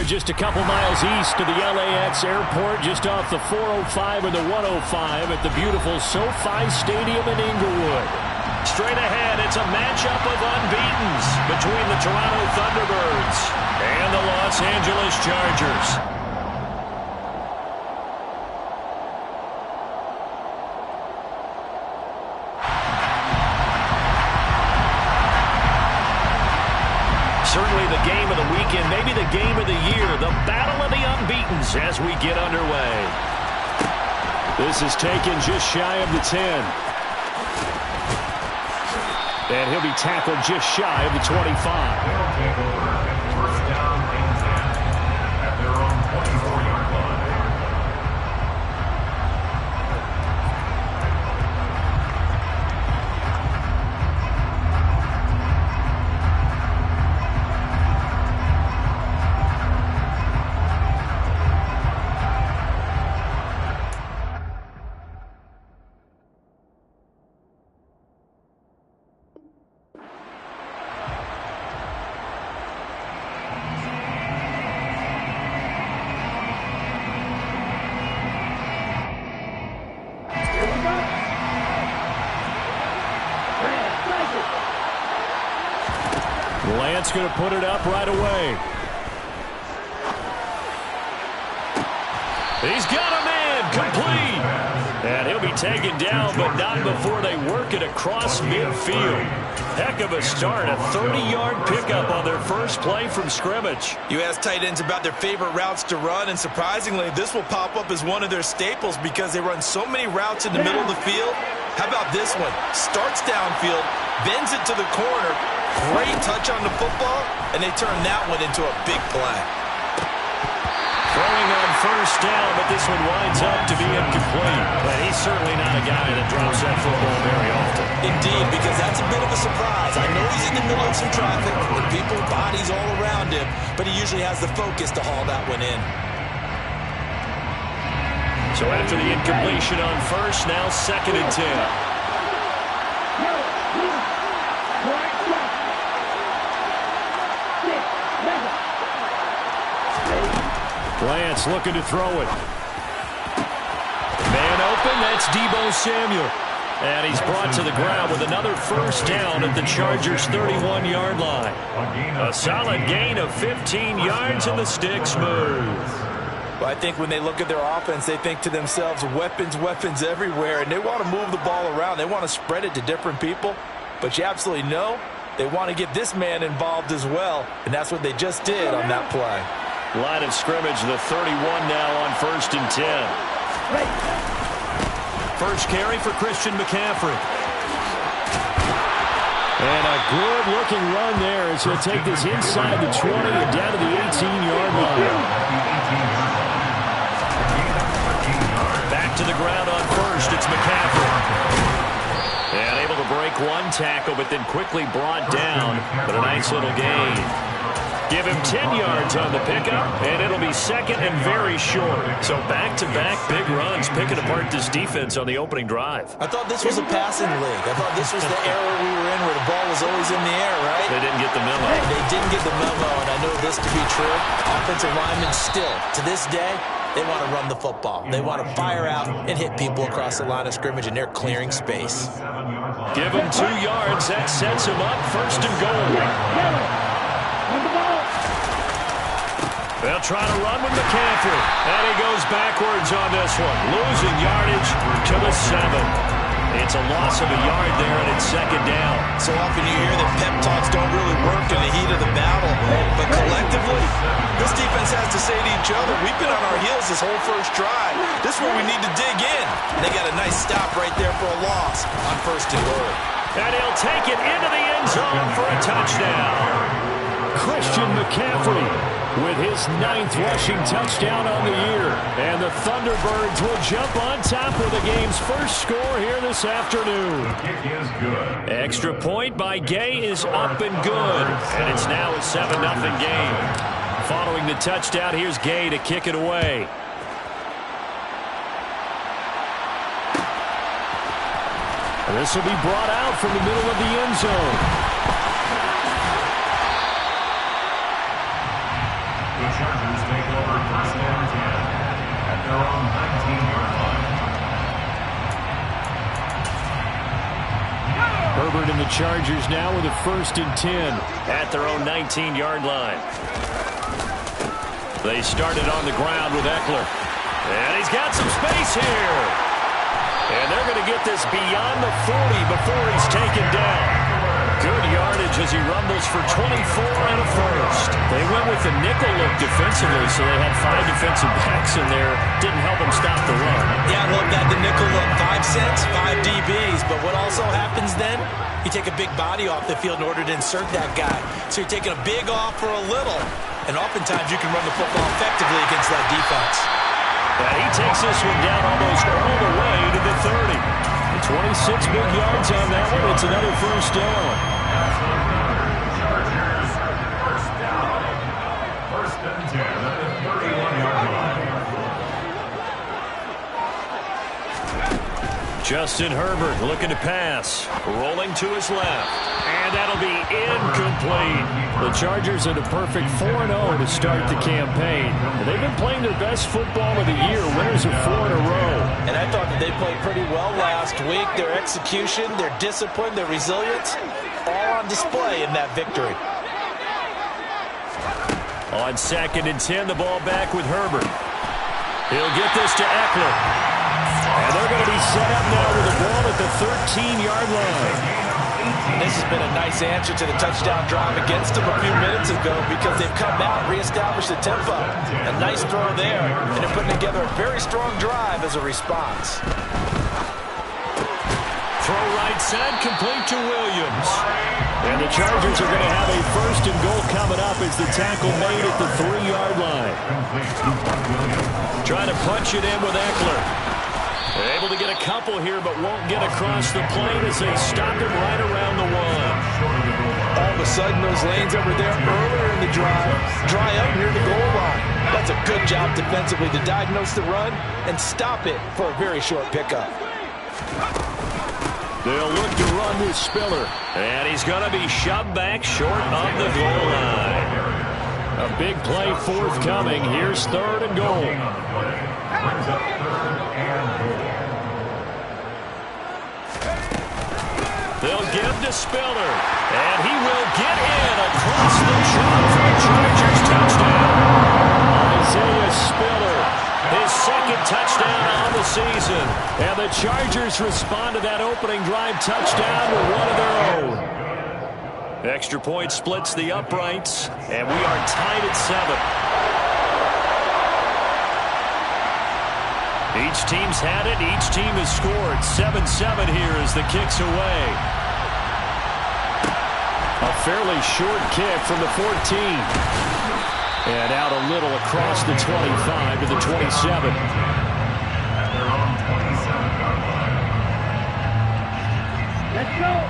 are just a couple miles east of the LAX airport, just off the 405 and the 105 at the beautiful SoFi Stadium in Inglewood. Straight ahead, it's a matchup of unbeatens between the Toronto Thunderbirds and the Los Angeles Chargers. Certainly the game of the weekend, maybe the game of the year, the battle of the unbeatens as we get underway. This is taken just shy of the 10. And he'll be tackled just shy of the 25. First down and 10 at their own 24-yard line. Lance going to put it up right away. He's got a man complete. And he'll be taken down, but not before they work it across midfield. Heck of a start, a 30-yard pickup on their first play from scrimmage. You ask tight ends about their favorite routes to run, and surprisingly, this will pop up as one of their staples because they run so many routes in the middle of the field. How about this one? Starts downfield, bends it to the corner, great touch on the football, and they turn that one into a big play. Throwing on first down, but this one winds up to be incomplete. But he's certainly not a guy that drops that football very often. Indeed, because that's a bit of a surprise. I know he's in the middle of some traffic, with people, bodies all around him, but he usually has the focus to haul that one in. So after the incompletion on first, now 2nd and 10. Lance looking to throw it. Man open, that's Deebo Samuel. And he's brought to the ground with another first down at the Chargers' 31-yard line. A solid gain of 15 yards and the sticks move. Well, I think when they look at their offense, they think to themselves, weapons, weapons everywhere, and they want to move the ball around. They want to spread it to different people, but you absolutely know they want to get this man involved as well, and that's what they just did on that play. Line of scrimmage, the 31 now on 1st and 10. First carry for Christian McCaffrey. And a good-looking run there as he'll take this inside the 20 and down to the 18-yard line. Back to the ground on first, it's McCaffrey. And able to break one tackle, but then quickly brought down. But a nice little gain. Give him 10 yards on the pickup, and it'll be 2nd and very short. So back-to-back big runs, picking apart this defense on the opening drive. I thought this was a passing league. I thought this was the era we were in where the ball was always in the air, right? They didn't get the memo. They didn't get the memo, and I know this to be true. Offensive linemen still, to this day, they want to run the football. They want to fire out and hit people across the line of scrimmage, and they're clearing space. Give him 2 yards. That sets him up 1st and goal. They'll try to run with McCaffrey. And he goes backwards on this one. Losing yardage to the 7. It's a loss of a yard there, and it's 2nd down. So often you hear that pep talks don't really work in the heat of the battle. But collectively, this defense has to say to each other, we've been on our heels this whole first drive. This is where we need to dig in. And they got a nice stop right there for a loss on 1st and goal. And he'll take it into the end zone for a touchdown. Christian McCaffrey with his 9th rushing touchdown on the year. And the Thunderbirds will jump on top with the game's first score here this afternoon. The kick is good. Extra point by Gay is up and good. And it's now a 7-0 game. Following the touchdown, here's Gay to kick it away. This will be brought out from the middle of the end zone. The Chargers Herbert and the Chargers now with a 1st and 10 at their own 19-yard line. They started on the ground with Eckler. And he's got some space here. And they're going to get this beyond the 40 before he's taken down. Good yardage as he rumbles for 24 and a 1st. They went with the nickel look defensively, so they had 5 defensive backs in there. Didn't help them stop the run. Yeah, I love that, the nickel look. 5 cents, 5 DBs. But what also happens then? You take a big body off the field in order to insert that guy. So you're taking a big off for a little. And oftentimes you can run the football effectively against that defense. And he takes this one down almost all the way to the 30. 26 big yards on that one. It's another 1st down. First and 10 at the 31-yard line. Justin Herbert looking to pass. Rolling to his left. And that'll be incomplete. The Chargers at a perfect 4-0 to start the campaign. And they've been playing their best football of the year. Winners of 4 in a row. And I thought that they played pretty well last week. Their execution, their discipline, their resilience, all on display in that victory. On 2nd and 10, the ball back with Herbert. He'll get this to Eckler. And they're going to be set up now with the ball at the 13-yard line. This has been a nice answer to the touchdown drive against them a few minutes ago because they've come out and reestablished the tempo. A nice throw there, and they're putting together a very strong drive as a response. Throw right side, complete to Williams. And the Chargers are going to have a 1st and goal coming up as the tackle made at the 3-yard line. Trying to punch it in with Eckler. They're able to get a couple here, but won't get across the plane as they stop him right around the 1. All of a sudden, those lanes that were there earlier in the drive dry up near the goal line. That's a good job defensively to diagnose the run and stop it for a very short pickup. They'll look to run with Spiller. And he's going to be shoved back short of the goal line. A big play forthcoming. Here's 3rd and goal. They'll give to Spiller. And he will get in across the chalk for a Chargers touchdown. Isaiah Spiller, his 2nd touchdown on the season. And the Chargers respond to that opening drive touchdown with one of their own. Extra point splits the uprights, and we are tied at 7. Each team's had it. Each team has scored. 7-7 here as the kick's away. A fairly short kick from the 14. And out a little across the 25 to the 27.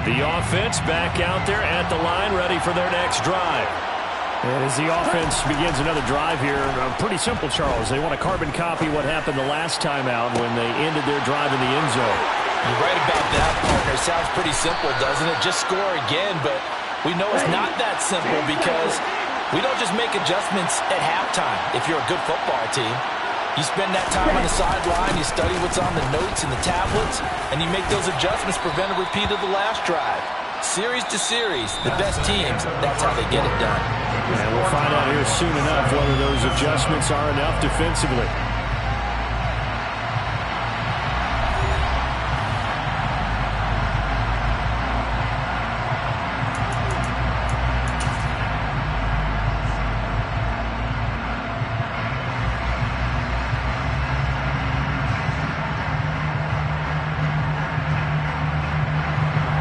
The offense back out there at the line, ready for their next drive. And as the offense begins another drive here, pretty simple, Charles. They want to carbon copy what happened the last time out when they ended their drive in the end zone. You're right about that, partner. Sounds pretty simple, doesn't it? Just score again, but we know it's not that simple because we don't just make adjustments at halftime if you're a good football team. You spend that time on the sideline, you study what's on the notes and the tablets, and you make those adjustments, prevent a repeat of the last drive. Series to series, the best teams, that's how they get it done. And we'll find out here soon enough whether those adjustments are enough defensively.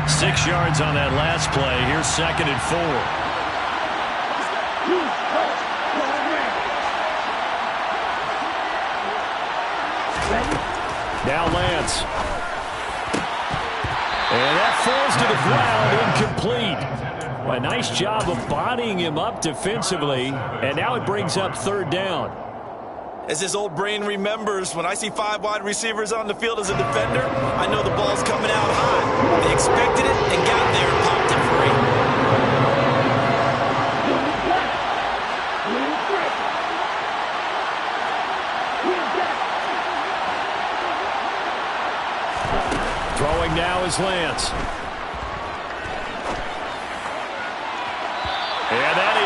Six yards on that last play. Here's 2nd and 4. Now Lance. And that falls to the ground, incomplete. Well, a nice job of bodying him up defensively, and now it brings up 3rd down. As his old brain remembers, when I see 5 wide receivers on the field as a defender, I know the ball's coming out high. They expected it and got there and popped it free. Throwing now is Lance.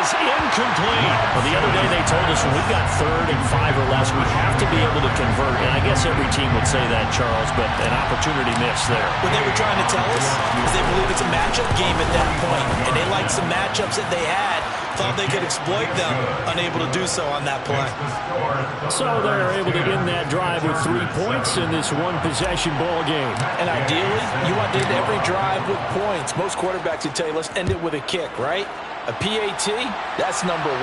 is incomplete. Well, the other day they told us when we've got 3rd and 5 or less, we have to be able to convert. And I guess every team would say that, Charles, but an opportunity missed there. What they were trying to tell us is they believe it's a matchup game at that point, and they liked some matchups that they had, thought they could exploit them, unable to do so on that play. So they're able to end that drive with 3 points in this one-possession ball game. And ideally, you want to end every drive with points. Most quarterbacks would tell you, let's end it with a kick, right? A PAT, that's number 1.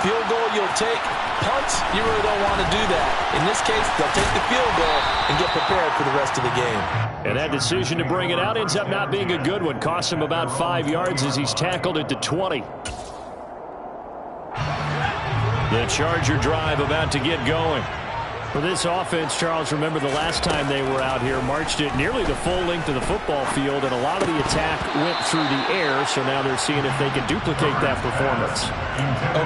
Field goal you'll take. Punts, you really don't want to do that. In this case, they'll take the field goal and get prepared for the rest of the game. And that decision to bring it out ends up not being a good one. Costs him about 5 yards as he's tackled at the 20. The Charger drive about to get going. For this offense, Charles, remember the last time they were out here, marched it nearly the full length of the football field, and a lot of the attack went through the air, so now they're seeing if they can duplicate that performance.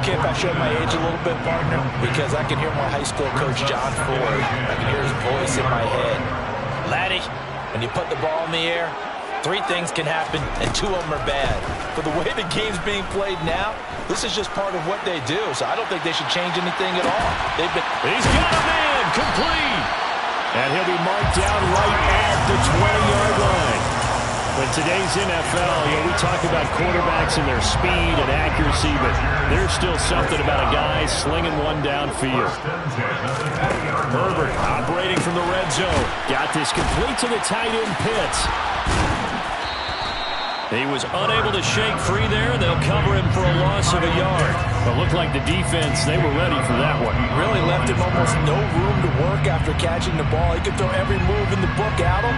Okay, if I show my age a little bit, partner, because I can hear my high school coach, John Ford. I can hear his voice in my head. Laddie, when you put the ball in the air, 3 things can happen, and 2 of them are bad. But the way the game's being played now, this is just part of what they do, so I don't think they should change anything at all. He's got a man, complete. And he'll be marked down right at the 20-yard line. In today's NFL, we talk about quarterbacks and their speed and accuracy, but there's still something about a guy slinging one downfield. Herbert operating from the red zone. Got this complete to the tight end Pitts. He was unable to shake free there. They'll cover him for a loss of a yard. But looked like the defense, they were ready for that one. Really left him almost no room to work after catching the ball. He could throw every move in the book at him.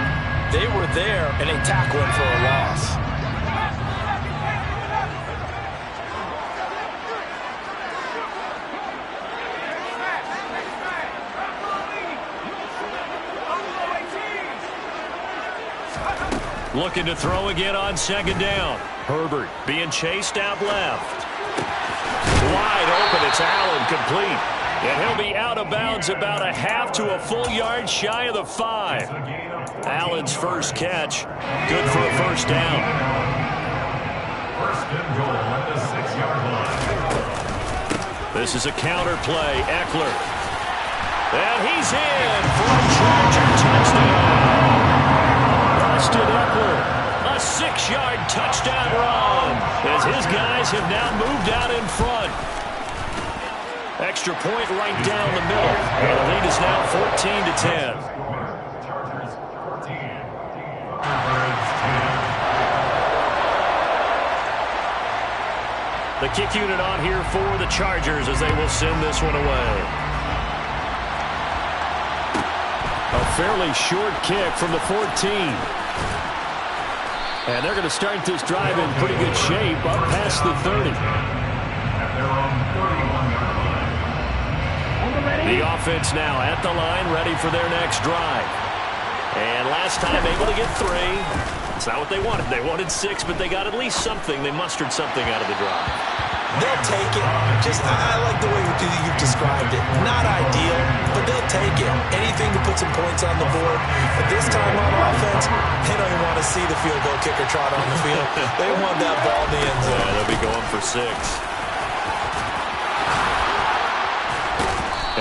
They were there, and they tackled him for a loss. Looking to throw again on 2nd down. Herbert being chased out left. Wide open, it's Allen, complete. And he'll be out of bounds about a half to a full yard shy of the 5. Allen's first catch, good for a first down. 1st and goal at the 6-yard line. This is a counter play, Eckler. And he's in for a Charger touchdown. Austin Eckler, a 6-yard touchdown run as his guys have now moved out in front. Extra point right down the middle. And the lead is now 14-10. Chargers 14. Thunderdabz 10. The kick unit on here for the Chargers as they will send this one away. A fairly short kick from the 14. And they're going to start this drive in pretty good shape up past the 30. At their own 31-yard line. The offense now at the line, ready for their next drive. And last time able to get 3. It's not what they wanted. They wanted 6, but they got at least something. They mustered something out of the drive. They'll take it. I like the way you've described it. Not ideal, but they'll take it. Anything to put some points on the board. But this time on offense, they don't even want to see the field goal kicker trot on the field. They want that ball in the end zone. Yeah, they'll be going for 6.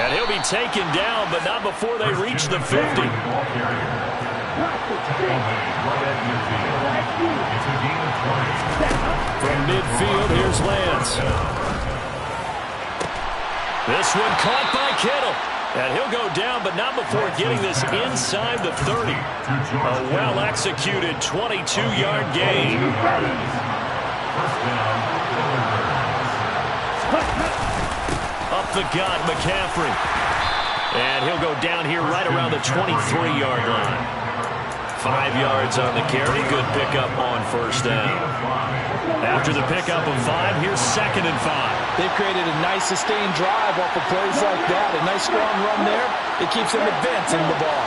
And he'll be taken down, but not before they reach the 50. From midfield, here's Lance. This one caught by Kittle. And he'll go down, but not before getting this inside the 30. A well-executed 22-yard gain. Up the gut, McCaffrey. And he'll go down here right around the 23-yard line. 5 yards on the carry. Good pickup on first down. After the pickup of 5, here's 2nd and 5. They've created a nice sustained drive off of plays like that. A nice strong run there. It keeps them advancing the ball.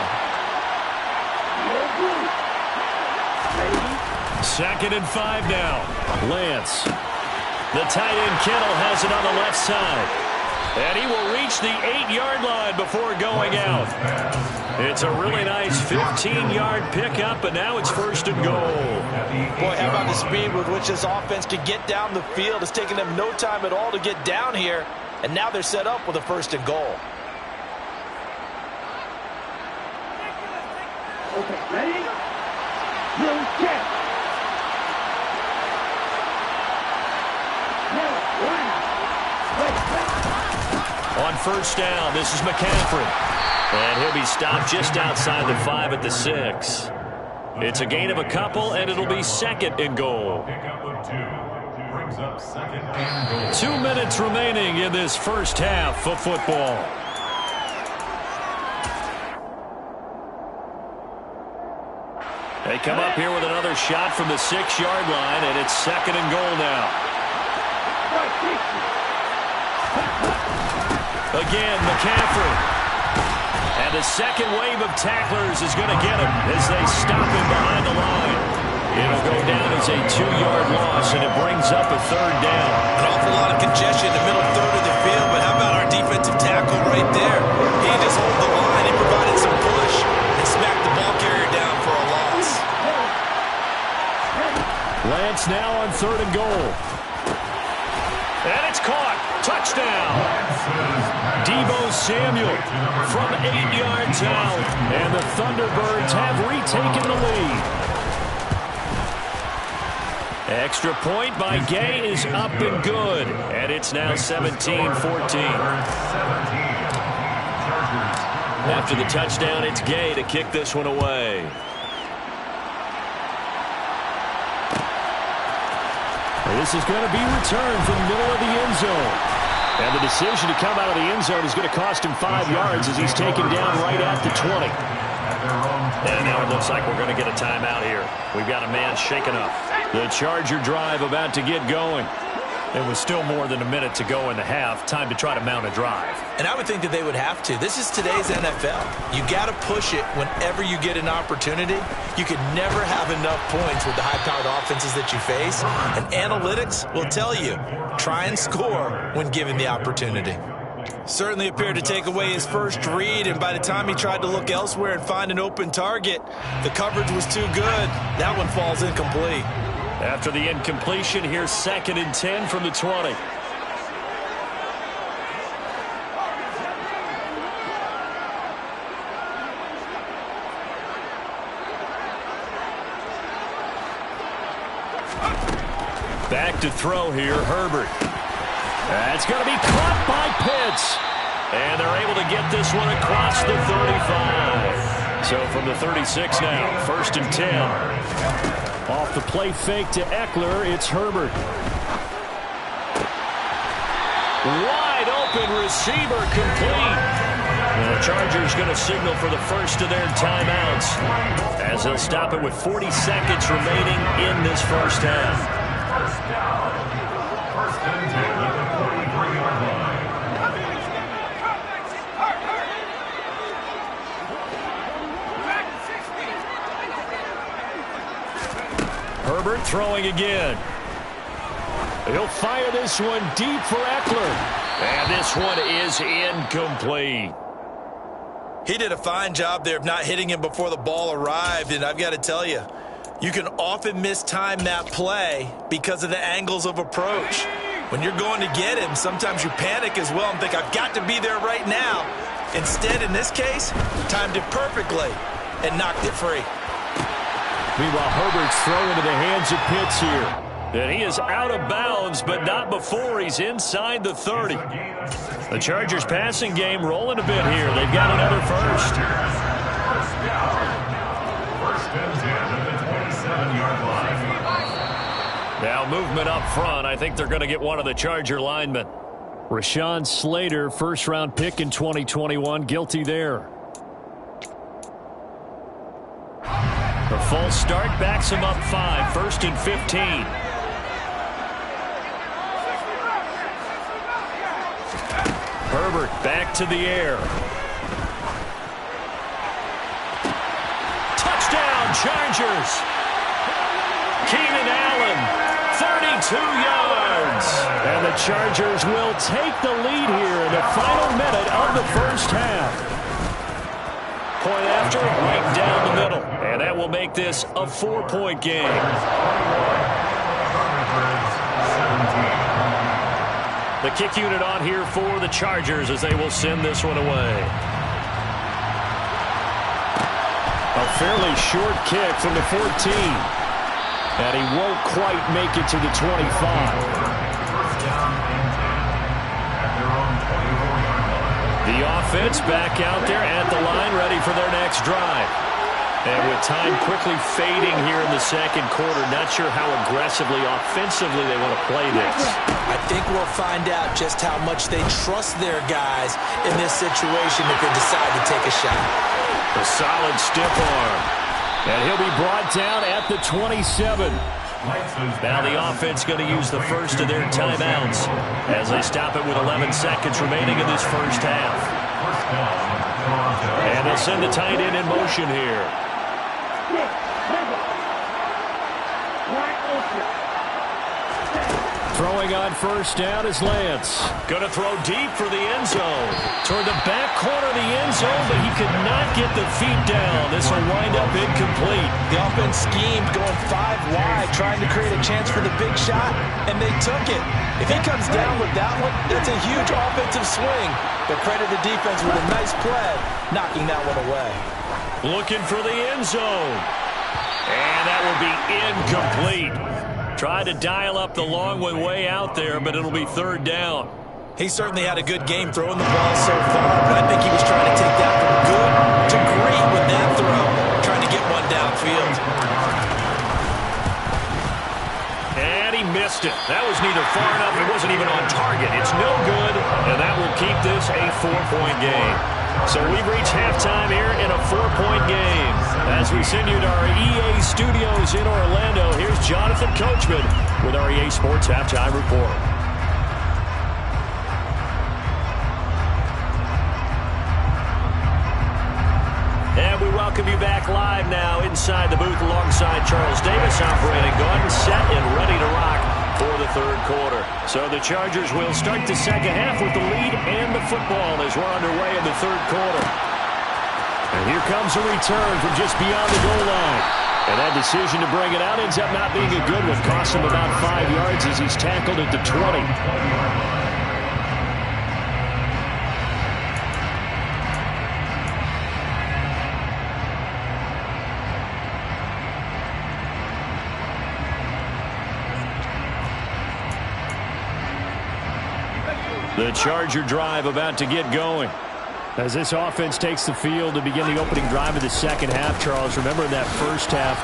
2nd and 5 now. Lance. The tight end Kittle has it on the left side. And he will reach the 8-yard line before going out. It's a really nice 15-yard pickup, and now it's 1st and goal. Boy, how about the speed with which this offense can get down the field? It's taken them no time at all to get down here, and now they're set up with a 1st and goal. Okay, ready? Blue check. On 1st down, this is McCaffrey. And he'll be stopped just outside the 5 at the 6. It's a gain of a couple, and it'll be 2nd and goal. Pickup of 2. Brings up 2nd and goal. 2 minutes remaining in this first half of football. They come up here with another shot from the 6-yard line, and it's 2nd and goal now. Again, McCaffrey. And the second wave of tacklers is going to get him as they stop him behind the line. It'll go down as a 2-yard loss, and it brings up a 3rd down. An awful lot of congestion in the middle third of the field, but how about our defensive tackle right there? He just hold the line. He provided some push and smacked the ball carrier down for a loss. Lance now on 3rd and goal. And it's caught. Touchdown. Deebo Samuel from 8 yards out. And the Thunderbirds have retaken the lead. Extra point by Gay is up and good. And it's now 17-14. After the touchdown, it's Gay to kick this one away. This is going to be returned from the middle of the end zone. And the decision to come out of the end zone is going to cost him 5 yards as he's taken down right at the 20. And now it looks like we're going to get a timeout here. We've got a man shaken up. The Charger drive about to get going. It was still more than a minute to go in the half. Time to try to mount a drive. And I would think that they would have to. This is today's NFL. You got to push it whenever you get an opportunity. You can never have enough points with the high-powered offenses that you face. And analytics will tell you, try and score when given the opportunity. Certainly appeared to take away his first read, and by the time he tried to look elsewhere and find an open target, the coverage was too good. That one falls incomplete. After the incompletion, here's 2nd and 10 from the 20. Back to throw here, Herbert. That's going to be caught by Pitts. And they're able to get this one across the 35. So from the 36 now, 1st and 10. Off the play fake to Eckler, it's Herbert. Wide open receiver complete. And the Chargers going to signal for the first of their timeouts as they'll stop it with 40 seconds remaining in this first half. First down. 1st and 10 at the 43-yard line. Herbert throwing again. He'll fire this one deep for Eckler. And this one is incomplete. He did a fine job there of not hitting him before the ball arrived, and I've got to tell you, you can often mistime that play because of the angles of approach. When you're going to get him, sometimes you panic as well and think, I've got to be there right now. Instead, in this case, timed it perfectly and knocked it free. Meanwhile, Herbert's throw into the hands of Pitts here. And he is out of bounds, but not before he's inside the 30. The Chargers passing game rolling a bit here. They've got another first. First down. 1st and 10 at the 27-yard line. Now movement up front. I think they're going to get one of the Charger linemen. Rashawn Slater, first-round pick in 2021, guilty there. The false start backs him up 5, 1st and 15. Herbert back to the air. Touchdown, Chargers. Keenan Allen, 32 yards. offense. And the Chargers will take the lead here in the final minute of the first half. Point after, right down the middle. And that will make this a 4-point game. The kick unit on here for the Chargers as they will send this one away. A fairly short kick from the 14. And he won't quite make it to the 25. The offense back out there at the line, ready for their next drive. And with time quickly fading here in the second quarter, not sure how aggressively, offensively they want to play this. I think we'll find out just how much they trust their guys in this situation if they decide to take a shot. A solid stiff arm. And he'll be brought down at the 27. Now the offense going to use the first of their timeouts as they stop it with 11 seconds remaining in this first half. And they'll send the tight end in motion here. Throwing on first down is Lance. Going to throw deep for the end zone. Toward the back corner of the end zone, but he could not get the feet down. This will wind up incomplete. The offense schemed going 5 wide, trying to create a chance for the big shot, and they took it. If he comes down with that one, that's a huge offensive swing. But credit the defense with a nice play, knocking that one away. Looking for the end zone. And that will be incomplete. Tried to dial up the long one way out there, but it'll be third down. He certainly had a good game throwing the ball so far, but I think he was trying to take that from good to great with that throw, trying to get one downfield. And he missed it. That was neither far enough. It wasn't even on target. It's no good, and that will keep this a 4-point game. So we've reached halftime here in a 4-point game. As we send you to our EA studios in Orlando, here's Jonathan Coachman with our EA Sports Halftime Report. And we welcome you back live now inside the booth alongside Charles Davis, operating gun, set and ready to rock for the third quarter. So the Chargers will start the second half with the lead and the football as we're underway in the third quarter. And here comes a return from just beyond the goal line. And that decision to bring it out ends up not being a good one. Cost him about 5 yards as he's tackled at the 20. The Charger drive about to get going. As this offense takes the field to begin the opening drive of the second half, Charles, remember in that first half,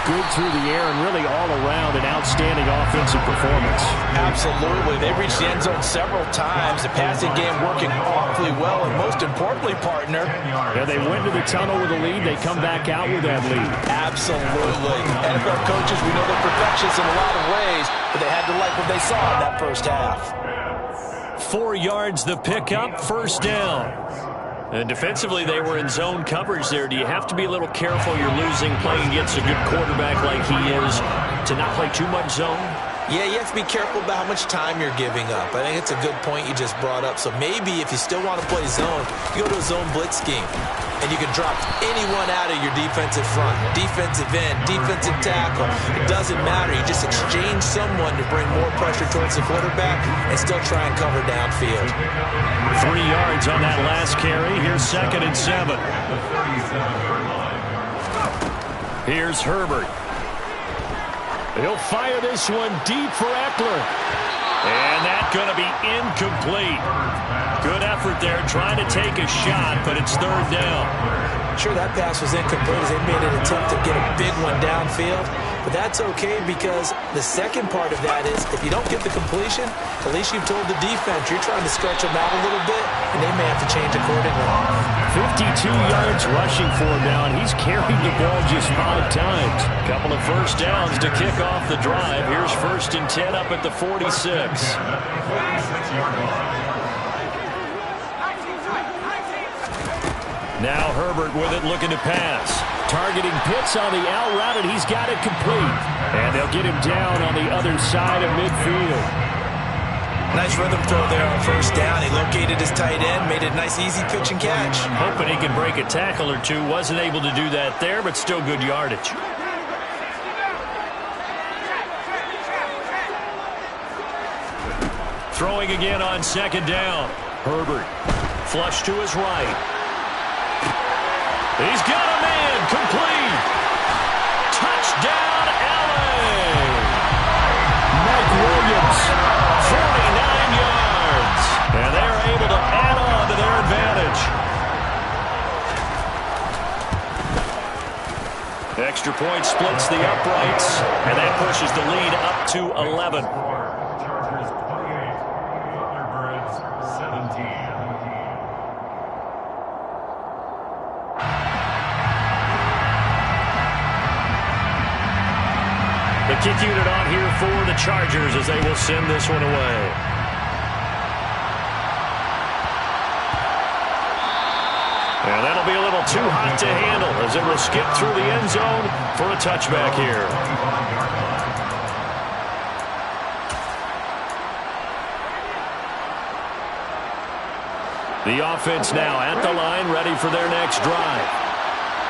good through the air and really all around an outstanding offensive performance. Absolutely. They reached the end zone several times. The passing game working awfully well, and most importantly, partner. Yeah, they went to the tunnel with a lead. They come back out with that lead. Absolutely. NFL coaches, we know they're perfectionists in a lot of ways, but they had to like what they saw in that first half. 4 yards the pickup, first down. And defensively, they were in zone coverage there. Do you have to be a little careful you're losing playing against a good quarterback like he is to not play too much zone? Yeah, you have to be careful about how much time you're giving up. I think it's a good point you just brought up. So maybe if you still want to play zone, you go to a zone blitz scheme. And you can drop anyone out of your defensive front. Defensive end, defensive tackle. It doesn't matter. You just exchange someone to bring more pressure towards the quarterback and still try and cover downfield. 3 yards on that last carry. Here's 2nd and 7. Here's Herbert. He'll fire this one deep for Eckler. And that's going to be incomplete. Good effort there trying to take a shot, but it's third down. Sure, that pass was incomplete as they made an attempt to get a big one downfield. But that's okay because the second part of that is if you don't get the completion, at least you've told the defense you're trying to stretch them out a little bit, and they may have to change accordingly. 52 yards rushing for him now, and he's carried the ball just 5 times. Couple of first downs to kick off the drive. Here's 1st and 10 up at the 46. Now Herbert with it, looking to pass. Targeting Pitts on the out route, and he's got it complete. And they'll get him down on the other side of midfield. Nice rhythm throw there on first down. He located his tight end, made it a nice easy pitch and catch. Hoping he could break a tackle or two. Wasn't able to do that there, but still good yardage. Throwing again on second down. Herbert. Flush to his right. He's got a man. Complete. Touchdown, LA. Mike Williams. 49 yards. And they're able to add on to their advantage. Extra point splits the uprights, and that pushes the lead up to 11. Chargers 28, Thunderdabz 17. The kick unit on here for the Chargers as they will send this one away. And that'll be a little too hot to handle as it will skip through the end zone for a touchback here. The offense now at the line, ready for their next drive.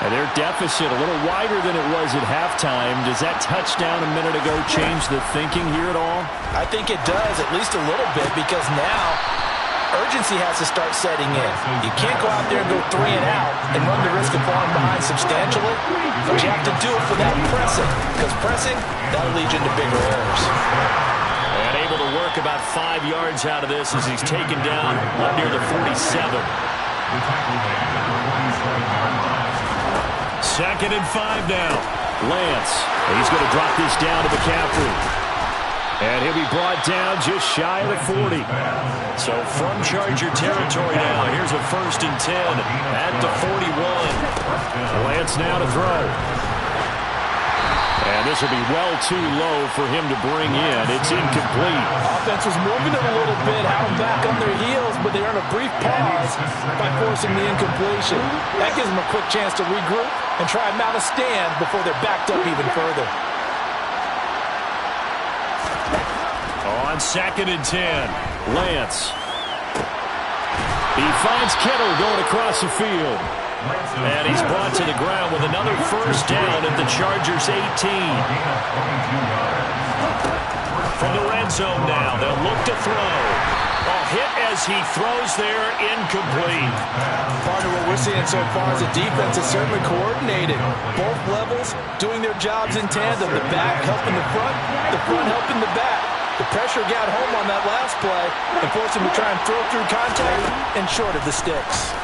And their deficit a little wider than it was at halftime. Does that touchdown a minute ago change the thinking here at all? I think it does, at least a little bit, because now urgency has to start setting in. You can't go out there and go 3 and out and run the risk of falling behind substantially, but you have to do it without pressing, because pressing, that'll lead you into bigger errors. And able to work about 5 yards out of this as he's taken down up near the 47. Second and 5 now. Lance. He's going to drop this down to McCaffrey. And he'll be brought down just shy of the 40. So from Charger territory now, here's a 1st and 10 at the 41. Lance now to throw. And this will be well too low for him to bring in. It's incomplete. Offense was moving it a little bit, had them back on their heels, but they earned a brief pause by forcing the incompletion. That gives them a quick chance to regroup and try and mount a stand before they're backed up even further. On 2nd and 10, Lance. He finds Kittle going across the field. And he's brought to the ground with another 1st down at the Chargers 18. From the red zone now, they'll look to throw. A hit as he throws there, incomplete. Part of what we're seeing so far is the defense is certainly coordinated. Both levels doing their jobs in tandem. The back helping the front helping the back. The pressure got home on that last play and forced him to try and throw through contact and short of the sticks.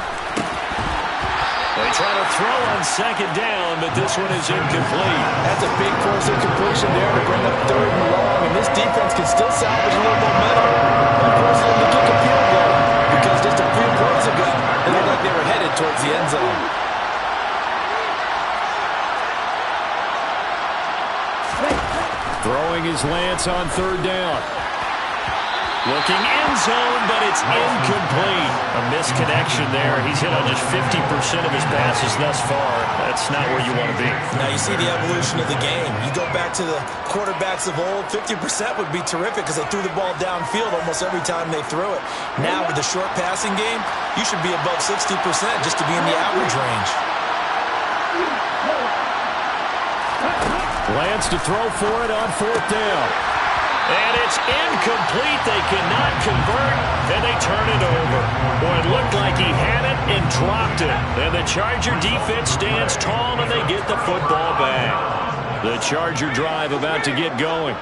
They try to throw on 2nd down, but this one is incomplete. That's a big force incompletion there to bring up 3rd and long, and this defense can still salvage a little momentum by forcing them to kick a field goal, because just a few plays ago, it looked like they were headed towards the end zone. Throwing his Lance on 3rd down. Looking end zone, but it's incomplete. A misconnection there. He's hit on just 50% of his passes thus far. That's not where you want to be. Now you see the evolution of the game. You go back to the quarterbacks of old, 50% would be terrific because they threw the ball downfield almost every time they threw it. Now with the short passing game, you should be above 60% just to be in the average range. Lance to throw for it on 4th down. And it's incomplete. They cannot convert, and they turn it over. Boy, it looked like he had it and dropped it. And the Charger defense stands tall, and they get the football back. The Charger drive about to get going.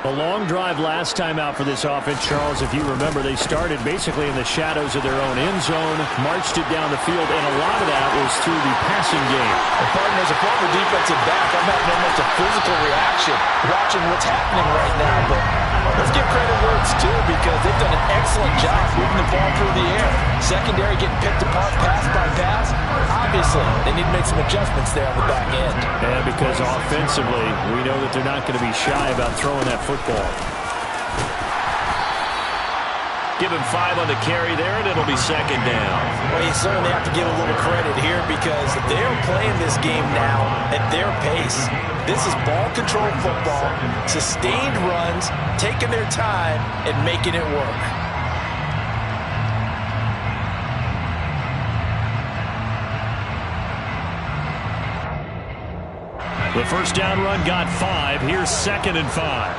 A long drive last time out for this offense, Charles. If you remember, they started basically in the shadows of their own end zone, marched it down the field, and a lot of that was through the passing game. And pardon, as a former defensive back, I'm having almost a physical reaction watching what's happening right now. But let's give credit where it's due, because they've done an excellent job moving the ball through the air. Secondary getting picked apart pass by pass. Obviously, they need to make some adjustments there on the back end. And because offensively, we know that they're not going to be shy about throwing that football. Give him 5 on the carry there, and it'll be second down. Well, you certainly have to give a little credit here because they're playing this game now at their pace. This is ball control football, sustained runs, taking their time, and making it work. The first down run got 5. Here's 2nd and 5.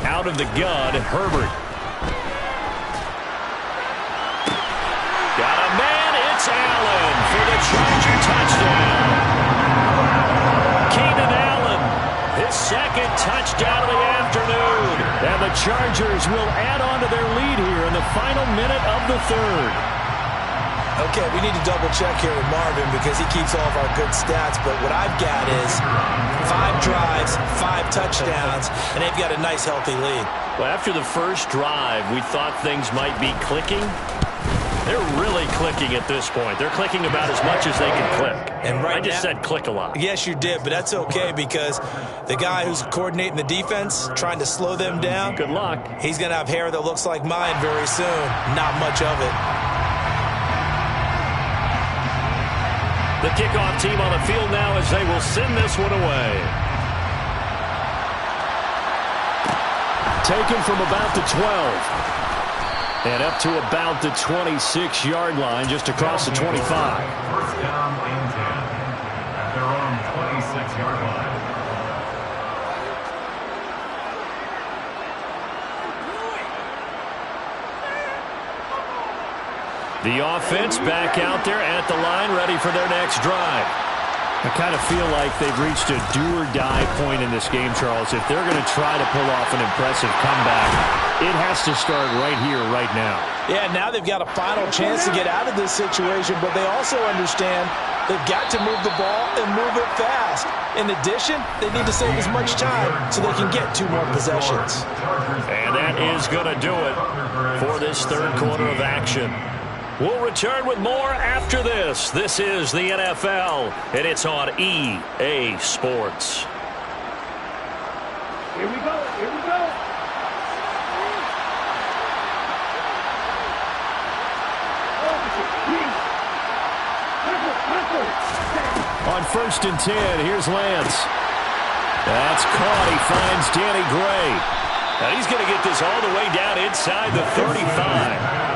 Out of the gun, Herbert. Got a man, it's Allen for the Charger touchdown. Keenan Allen, his 2nd touchdown of the afternoon. And the Chargers will add on to their lead here in the final minute of the 3rd. Okay, we need to double-check here with Marvin because he keeps all of our good stats, but what I've got is 5 drives, 5 touchdowns, and they've got a nice, healthy lead. Well, after the first drive, we thought things might be clicking. They're really clicking at this point. They're clicking about as much as they can click. And right I just said click a lot. Yes, you did, but that's okay because the guy who's coordinating the defense, trying to slow them down, good luck. He's going to have hair that looks like mine very soon. Not much of it. The kickoff team on the field now as they will send this one away. Taken from about the 12. And up to about the 26-yard line, just across the 25. First down and 10 at their own 26-yard line. The offense back out there at the line, ready for their next drive. I kind of feel like they've reached a do-or-die point in this game, Charles. If they're going to try to pull off an impressive comeback, it has to start right here, right now. Yeah, now they've got a final chance to get out of this situation, but they also understand they've got to move the ball and move it fast. In addition, they need to save as much time so they can get 2 more possessions. And that is going to do it for this 3rd quarter of action. We'll return with more after this. This is the NFL, and it's on EA Sports. Here we go. Here we go. On 1st and 10, here's Lance. That's caught. He finds Danny Gray. Now he's going to get this all the way down inside the 35.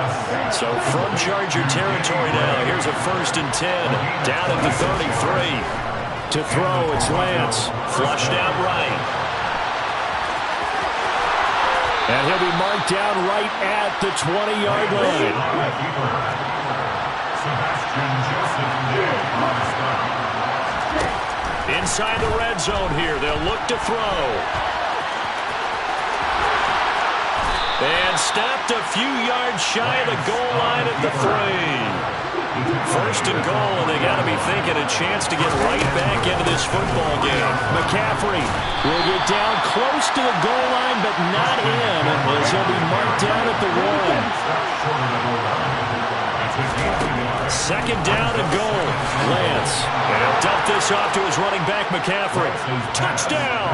So from Charger territory now, here's a 1st and 10 down at the 33. To throw, it's Lance. Flushed out right. And he'll be marked down right at the 20-yard line. Inside the red zone here, they'll look to throw. And stopped a few yards shy of the goal line at the 3. 1st and goal, and they got to be thinking a chance to get right back into this football game. McCaffrey will get down close to the goal line, but not in, as he'll be marked down at the 1. 2nd down and goal. Lance. And he'll dump this off to his running back, McCaffrey. Touchdown!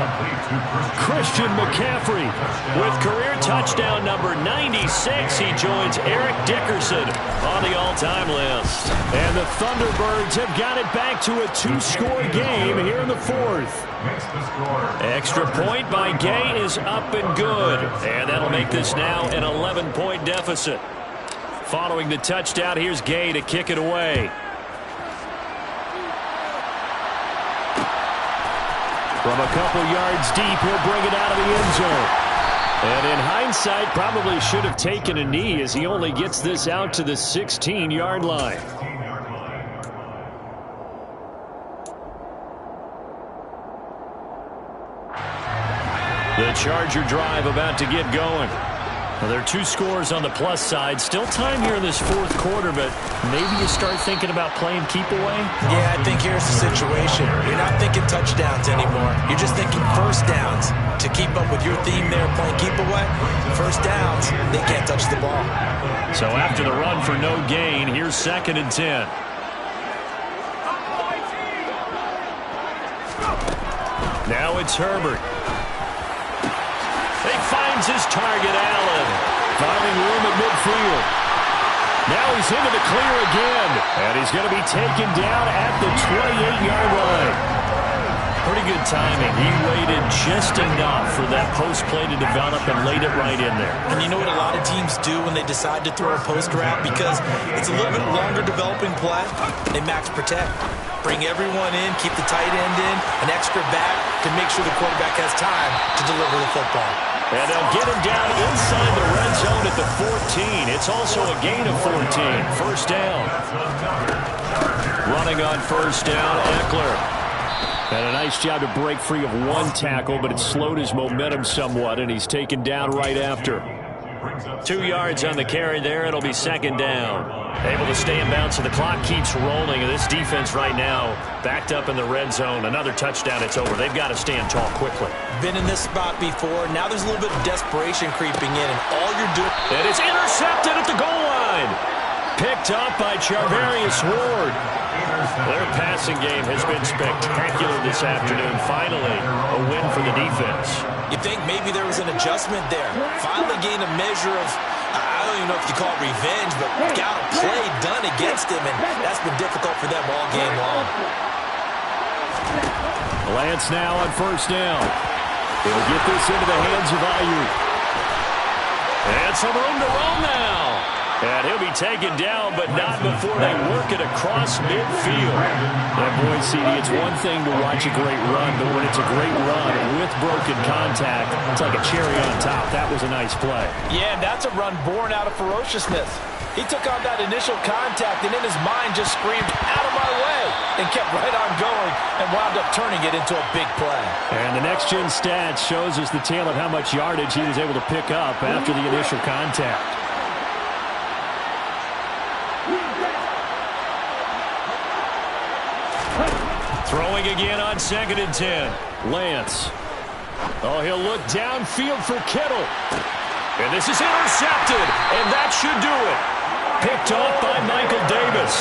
Christian McCaffrey with career touchdown number 96. He joins Eric Dickerson on the all-time list. And the Thunderbirds have got it back to a 2-score game here in the 4th. Extra point by Gay is up and good. And that'll make this now an 11-point deficit. Following the touchdown, here's Gay to kick it away. From a couple yards deep, he'll bring it out of the end zone. And in hindsight, probably should have taken a knee as he only gets this out to the 16-yard line. The Charger drive about to get going. Well, there are 2 scores on the plus side. Still time here in this fourth quarter, but maybe you start thinking about playing keep away? Yeah, I think here's the situation. You're not thinking touchdowns anymore. You're just thinking first downs. To keep up with your theme there, playing keep away, first downs, they can't touch the ball. So after the run for no gain, here's 2nd and 10. Now it's Herbert. He finds his target, Allen. Finding room at midfield. Now he's into the clear again. And he's going to be taken down at the 28-yard line. Pretty good timing. He waited just enough for that post play to develop and laid it right in there. And you know what a lot of teams do when they decide to throw a post route? Because it's a little bit longer developing play. They max protect. Bring everyone in, keep the tight end in, an extra back to make sure the quarterback has time to deliver the football. And they'll get him down inside the red zone at the 14. It's also a gain of 14. First down. Running on first down, Eckler. And a nice job to break free of 1 tackle, but it slowed his momentum somewhat, and he's taken down right after. 2 yards on the carry there. It'll be 2nd down. Able to stay in bounds, so the clock keeps rolling. And this defense right now backed up in the red zone. Another touchdown, it's over. They've got to stand tall quickly. Been in this spot before. Now there's a little bit of desperation creeping in, and all you're doing... And it's intercepted at the goal line. Picked up by Charvarius Ward. Their passing game has been spectacular this afternoon. Finally, a win for the defense. You think maybe there was an adjustment there. Finally gained a measure of, I don't even know if you call it revenge, but got a play done against him, and that's been difficult for them all game long. Lance now on first down. He'll get this into the hands of Ayuk. And some room to roll now. And he'll be taken down, but not before they work it across midfield. And boy, CD, it's one thing to watch a great run, but when it's a great run with broken contact, it's like a cherry on top. That was a nice play. Yeah, that's a run born out of ferociousness. He took on that initial contact, and in his mind just screamed, out of my way, and kept right on going and wound up turning it into a big play. And the next-gen stats shows us the tale of how much yardage he was able to pick up after the initial contact. Throwing again on 2nd and 10. Lance. Oh, he'll look downfield for Kittle. And this is intercepted, and that should do it. Picked off by Michael Davis.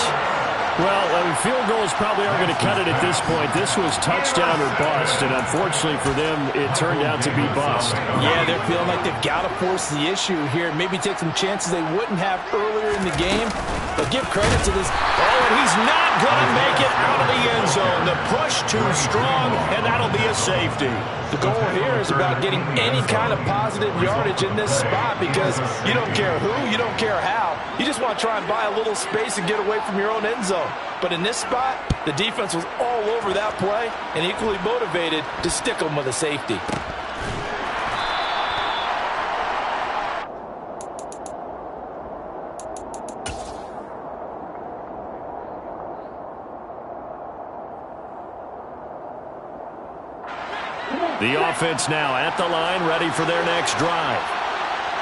Well, field goals probably aren't going to cut it at this point. This was touchdown or bust, and unfortunately for them, it turned out to be bust. Yeah, they're feeling like they've got to force the issue here. Maybe take some chances they wouldn't have earlier in the game. But give credit to this. Oh, and he's not going to make it out of the end zone. The push too strong, and that'll be a safety. The goal here is about getting any kind of positive yardage in this spot because you don't care who, you don't care how. You just want to try and buy a little space and get away from your own end zone. But in this spot, the defense was all over that play and equally motivated to stick them with a safety. The offense now at the line, ready for their next drive.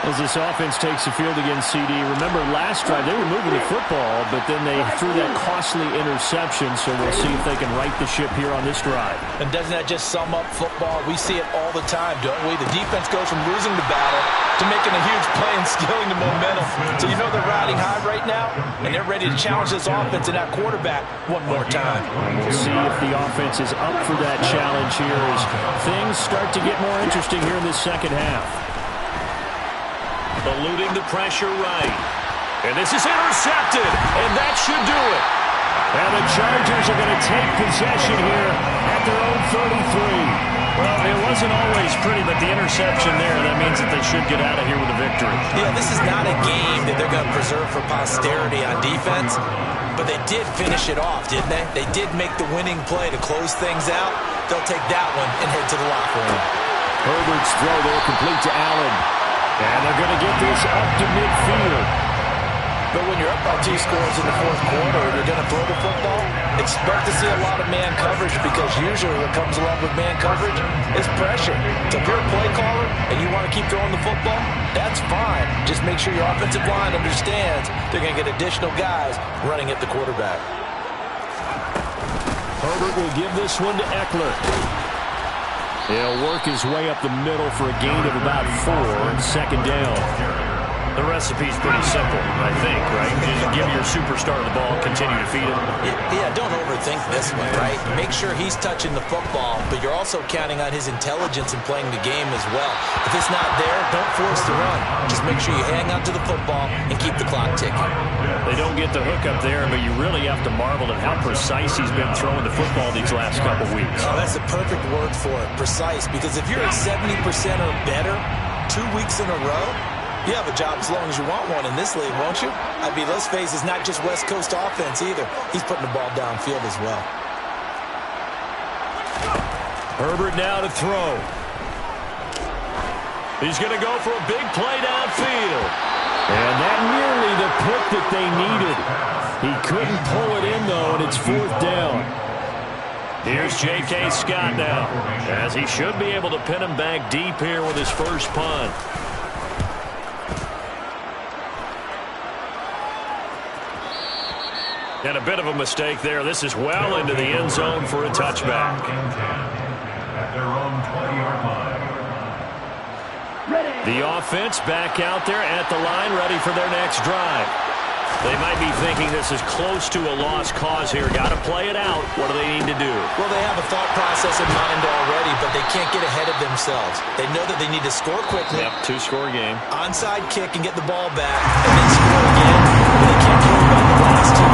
As this offense takes the field against CD, remember last drive they were moving the football, but then they threw that costly interception, so we'll see if they can right the ship here on this drive. And doesn't that just sum up football? We see it all the time, don't we? The defense goes from losing the battle to making a huge play and stealing the momentum. So you know they're riding high right now, and they're ready to challenge this offense and that quarterback one more time. We'll see if the offense is up for that challenge here as things start to get more interesting here in this second half. Eluding the pressure right. And this is intercepted, and that should do it. And the Chargers are going to take possession here at their own 33. Well, it wasn't always pretty, but the interception there, that means that they should get out of here with a victory. Yeah, this is not a game that they're going to preserve for posterity on defense, but they did finish it off, didn't they? They did make the winning play to close things out. They'll take that one and head to the locker room. Herbert's throw there complete to Allen. And they're going to get this up to midfield. But when you're up by 2 scores in the fourth quarter and you're going to throw the football, Expect to see a lot of man coverage because usually what comes along with man coverage is pressure. So if you're a play caller and you want to keep throwing the football, that's fine. Just make sure your offensive line understands they're going to get additional guys running at the quarterback. Herbert will give this one to Eckler. He'll work his way up the middle for a gain of about 4 on second down. The recipe's pretty simple, I think, right? Just give your superstar the ball, continue to feed him. Yeah, don't overthink this one, right? Make sure he's touching the football, but you're also counting on his intelligence in playing the game as well. If it's not there, don't force the run. Just make sure you hang on to the football and keep the clock ticking. They don't get the hook up there, but you really have to marvel at how precise he's been throwing the football these last couple weeks. Oh, that's a perfect word for it, precise, because if you're at 70% or better 2 weeks in a row, you have a job as long as you want one in this league, won't you? I mean, let's face it, it's not just West Coast offense either. He's putting the ball downfield as well. Herbert now to throw. He's going to go for a big play downfield. And that nearly the pick that they needed. He couldn't pull it in, though, and it's 4th down. Here's J.K. Scott now, as he should be able to pin him back deep here with his first punt. And a bit of a mistake there. This is well into the end zone for a touchback. At their own 20-yard line. The offense back out there at the line, ready for their next drive. They might be thinking this is close to a lost cause here. Got to play it out. What do they need to do? Well, they have a thought process in mind already, but they can't get ahead of themselves. They know that they need to score quickly. Yep, 2-score game. Onside kick and get the ball back, and then score again. But they can't do it about the last 2